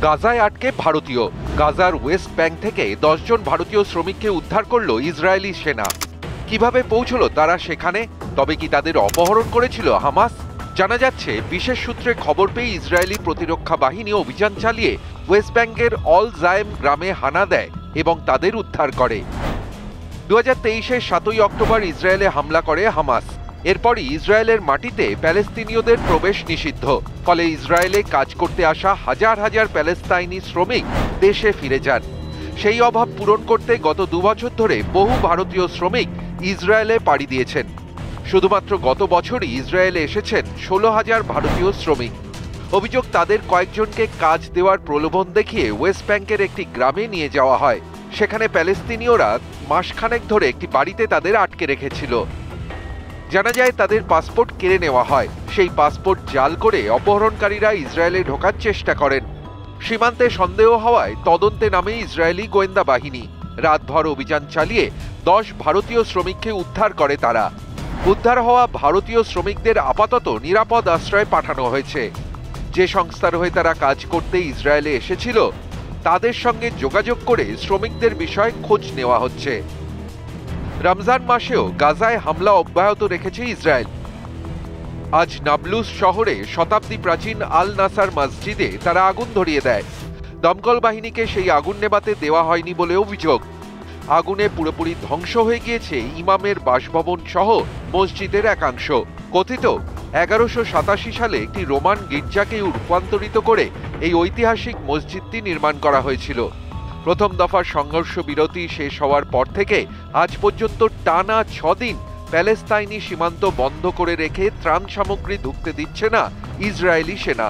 গাজায় আটকে ভারতীয়। গাজার ওয়েস্ট ব্যাংক থেকে 10 জন ভারতীয় শ্রমিককে উদ্ধার করল ইসরায়েলি সেনা। কিভাবে পৌঁছলো তারা সেখানে? তবে কি তাদের অপহরণ করেছিল হামাস? জানা যাচ্ছে, বিশেষ সূত্রে খবর পেয়ে ইসরায়েলি প্রতিরক্ষা বাহিনী অভিযান চালিয়ে ওয়েস্ট ব্যাংকের অল জায়েম গ্রামে হানা দেয় এবং তাদের উদ্ধার করে। 2023-এর 7ই অক্টোবর ইসরায়েলে হামলা করে হামাস। এরপরই ইসরায়েলের মাটিতে প্যালেস্তিনীয়দের প্রবেশ নিষিদ্ধ। ফলে ইসরায়েলে কাজ করতে আসা হাজার হাজার প্যালেস্তাইনি শ্রমিক দেশে ফিরে যান। সেই অভাব পূরণ করতে গত 2 বছর ধরে বহু ভারতীয় শ্রমিক ইসরায়েলে পাড়ি দিয়েছেন। শুধুমাত্র গত বছরই ইসরায়েলে এসেছেন 16,000 ভারতীয় শ্রমিক। অভিযোগ, তাদের কয়েকজনকে কাজ দেওয়ার প্রলোভন দেখিয়ে ওয়েস্ট ব্যাংকের একটি গ্রামে নিয়ে যাওয়া হয়। সেখানে প্যালেস্তিনীয়রা মাসখানেক ধরে একটি বাড়িতে তাদের আটকে রেখেছিল। জানা যায়, তাদের পাসপোর্ট কেড়ে নেওয়া হয়। সেই পাসপোর্ট জাল করে অপহরণকারীরা ইসরায়েলে ঢোকার চেষ্টা করেন। সীমান্তে সন্দেহ হওয়ায় তদন্তে নামে ইসরায়েলি গোয়েন্দা বাহিনী। রাতভর অভিযান চালিয়ে 10 ভারতীয় শ্রমিককে উদ্ধার করে তারা। উদ্ধার হওয়া ভারতীয় শ্রমিকদের আপাতত নিরাপদ আশ্রয়ে পাঠানো হয়েছে। যে সংস্থার হয়ে তারা কাজ করতে ইসরায়েলে এসেছিল, তাদের সঙ্গে যোগাযোগ করে শ্রমিকদের বিষয়ে খোঁজ নেওয়া হচ্ছে। রমজান মাসেও গাজায় হামলা অব্যাহত রেখেছে ইসরায়েল। আজ নাবলুস শহরে শতাব্দী প্রাচীন আল নাসার মসজিদে তারা আগুন ধরিয়ে দেয়। দমকল বাহিনীকে সেই আগুন নেভাতে দেওয়া হয়নি বলে অভিযোগ। আগুনে পুরোপুরি ধ্বংস হয়ে গিয়েছে ইমামের বাসভবন সহ মসজিদের একাংশ। কথিত 1187 সালে একটি রোমান গির্জাকে রূপান্তরিত করে এই ঐতিহাসিক মসজিদটি নির্মাণ করা হয়েছিল। প্রথম দফার সংঘর্ষ বিরতি শেষ হওয়ার পর থেকে আজ পর্যন্ত টানা 6 দিন প্যালেস্তাইনি সীমান্ত বন্ধ করে রেখে ত্রাণ সামগ্রী ঢুকতে দিচ্ছে না ইসরায়েলি সেনা।